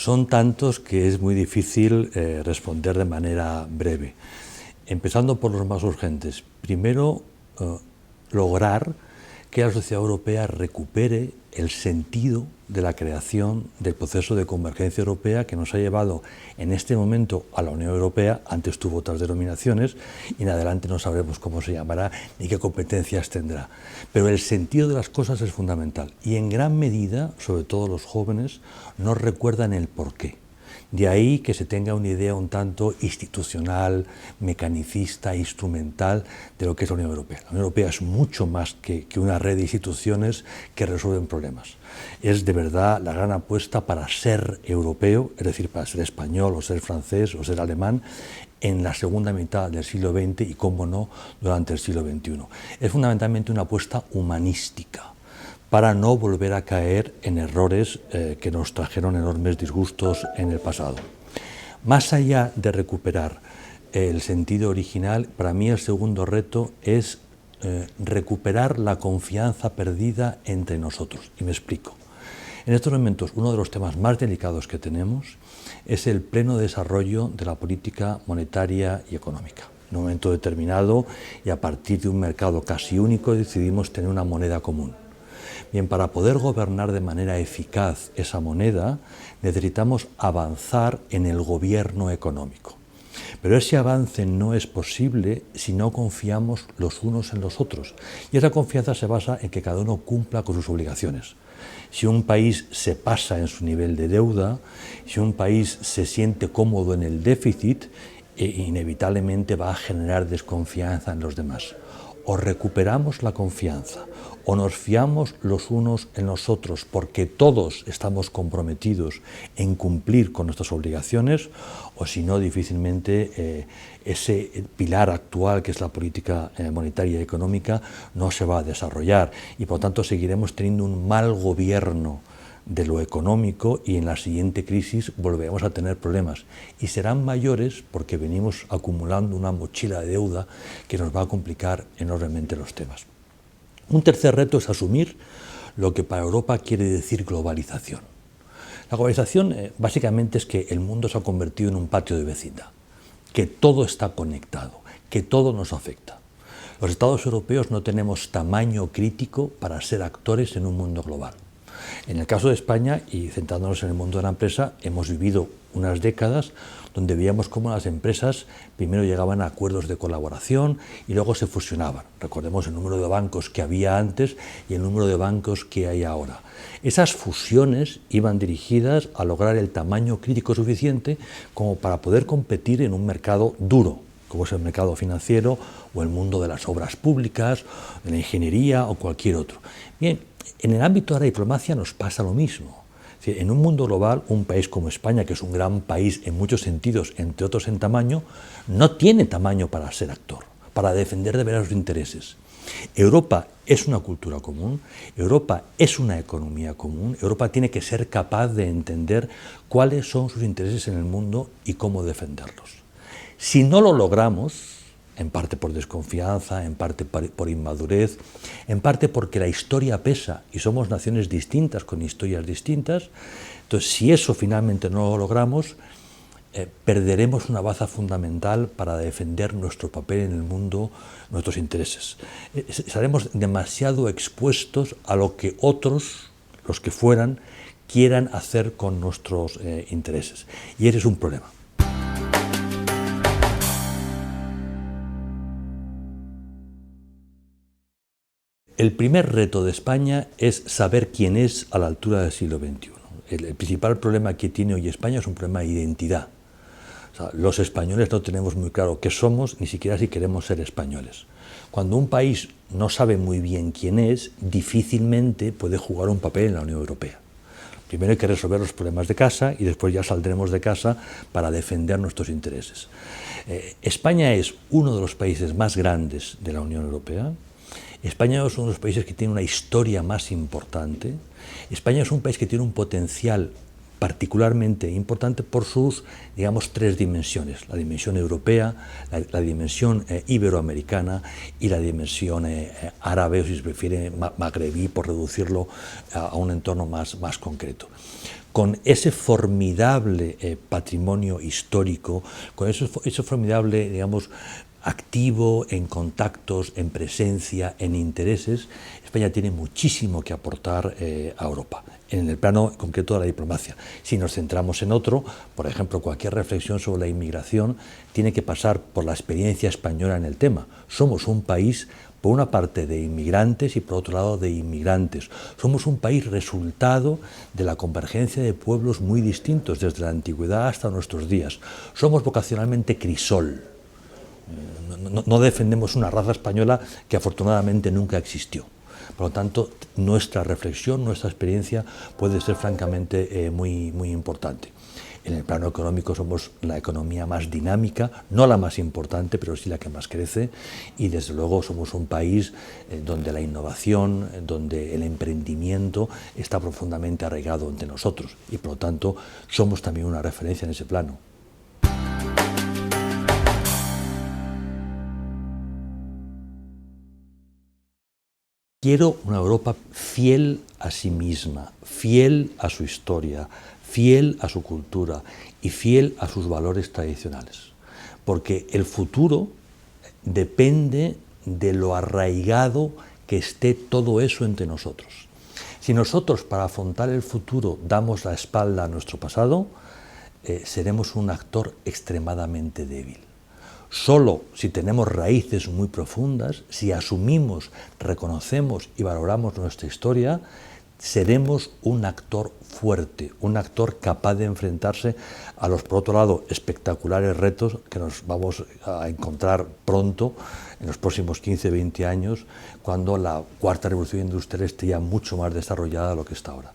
Son tantos que es muy difícil responder de manera breve. Empezando por los más urgentes. Primero, lograr que la sociedad europea recupere el sentido de la creación del proceso de convergencia europea que nos ha llevado en este momento a la Unión Europea. Antes tuvo otras denominaciones y en adelante no sabremos cómo se llamará ni qué competencias tendrá. Pero el sentido de las cosas es fundamental y en gran medida, sobre todo los jóvenes, no recuerdan el porqué. De ahí que se tenga una idea un tanto institucional, mecanicista, instrumental de lo que es la Unión Europea. La Unión Europea es mucho más que una red de instituciones que resuelven problemas. Es de verdad la gran apuesta para ser europeo, es decir, para ser español o ser francés o ser alemán, en la segunda mitad del siglo XX y, cómo no, durante el siglo XXI. Es fundamentalmente una apuesta humanística, para no volver a caer en errores que nos trajeron enormes disgustos en el pasado. Más allá de recuperar el sentido original, para mí el segundo reto es recuperar la confianza perdida entre nosotros. Y me explico. En estos momentos, uno de los temas más delicados que tenemos es el pleno desarrollo de la política monetaria y económica. En un momento determinado y a partir de un mercado casi único decidimos tener una moneda común. Bien, para poder gobernar de manera eficaz esa moneda, necesitamos avanzar en el gobierno económico. Pero ese avance no es posible si no confiamos los unos en los otros. Y esa confianza se basa en que cada uno cumpla con sus obligaciones. Si un país se pasa en su nivel de deuda, si un país se siente cómodo en el déficit, inevitablemente va a generar desconfianza en los demás. O recuperamos la confianza, o nos fiamos los unos en los otros porque todos estamos comprometidos en cumplir con nuestras obligaciones, o si no, difícilmente ese pilar actual que es la política monetaria y económica no se va a desarrollar y por tanto seguiremos teniendo un mal gobierno de lo económico y en la siguiente crisis volveremos a tener problemas y serán mayores porque venimos acumulando una mochila de deuda que nos va a complicar enormemente los temas. Un tercer reto es asumir lo que para Europa quiere decir globalización. La globalización básicamente es que el mundo se ha convertido en un patio de vecindad, que todo está conectado, que todo nos afecta. Los Estados europeos no tenemos tamaño crítico para ser actores en un mundo global. En el caso de España, y centrándonos en el mundo de la empresa, hemos vivido unas décadas donde veíamos cómo las empresas primero llegaban a acuerdos de colaboración y luego se fusionaban. Recordemos el número de bancos que había antes y el número de bancos que hay ahora. Esas fusiones iban dirigidas a lograr el tamaño crítico suficiente como para poder competir en un mercado duro, como es el mercado financiero o el mundo de las obras públicas, de la ingeniería o cualquier otro. Bien, en el ámbito de la diplomacia nos pasa lo mismo. En un mundo global, un país como España, que es un gran país en muchos sentidos, entre otros en tamaño, no tiene tamaño para ser actor, para defender de veras sus intereses. Europa es una cultura común, Europa es una economía común, Europa tiene que ser capaz de entender cuáles son sus intereses en el mundo y cómo defenderlos. Si no lo logramos, en parte por desconfianza, en parte por inmadurez, en parte porque la historia pesa y somos naciones distintas con historias distintas. Entonces, si eso finalmente no lo logramos, perderemos una baza fundamental para defender nuestro papel en el mundo, nuestros intereses. Estaremos demasiado expuestos a lo que otros, los que fueran, quieran hacer con nuestros intereses. Y ese es un problema. El primer reto de España es saber quién es a la altura del siglo XXI. El principal problema que tiene hoy España es un problema de identidad. O sea, los españoles no tenemos muy claro qué somos, ni siquiera si queremos ser españoles. Cuando un país no sabe muy bien quién es, difícilmente puede jugar un papel en la Unión Europea. Primero hay que resolver los problemas de casa y después ya saldremos de casa para defender nuestros intereses. España es uno de los países más grandes de la Unión Europea. España es uno de los países que tiene una historia más importante. España es un país que tiene un potencial particularmente importante por sus, digamos, tres dimensiones: la dimensión europea, la dimensión iberoamericana y la dimensión árabe, o si se prefiere magrebí, por reducirlo a un entorno más concreto. Con ese formidable patrimonio histórico, con ese formidable, digamos, activo en contactos, en presencia, en intereses, España tiene muchísimo que aportar a Europa, en el plano concreto de la diplomacia. Si nos centramos en otro, por ejemplo, cualquier reflexión sobre la inmigración tiene que pasar por la experiencia española en el tema. Somos un país, por una parte, de inmigrantes y por otro lado de inmigrantes. Somos un país resultado de la convergencia de pueblos muy distintos desde la antigüedad hasta nuestros días. Somos vocacionalmente crisol. No defendemos una raza española que afortunadamente nunca existió. Por lo tanto, nuestra reflexión, nuestra experiencia puede ser francamente muy importante. En el plano económico somos la economía más dinámica, no la más importante, pero sí la que más crece, y desde luego somos un país donde la innovación, donde el emprendimiento está profundamente arraigado entre nosotros, y por lo tanto somos también una referencia en ese plano. Quiero una Europa fiel a sí misma, fiel a su historia, fiel a su cultura y fiel a sus valores tradicionales. Porque el futuro depende de lo arraigado que esté todo eso entre nosotros. Si nosotros, para afrontar el futuro, damos la espalda a nuestro pasado, seremos un actor extremadamente débil. Solo si tenemos raíces muy profundas, si asumimos, reconocemos y valoramos nuestra historia, seremos un actor fuerte, un actor capaz de enfrentarse a los, por otro lado, espectaculares retos que nos vamos a encontrar pronto, en los próximos 15-20 años, cuando la cuarta revolución industrial esté ya mucho más desarrollada de lo que está ahora.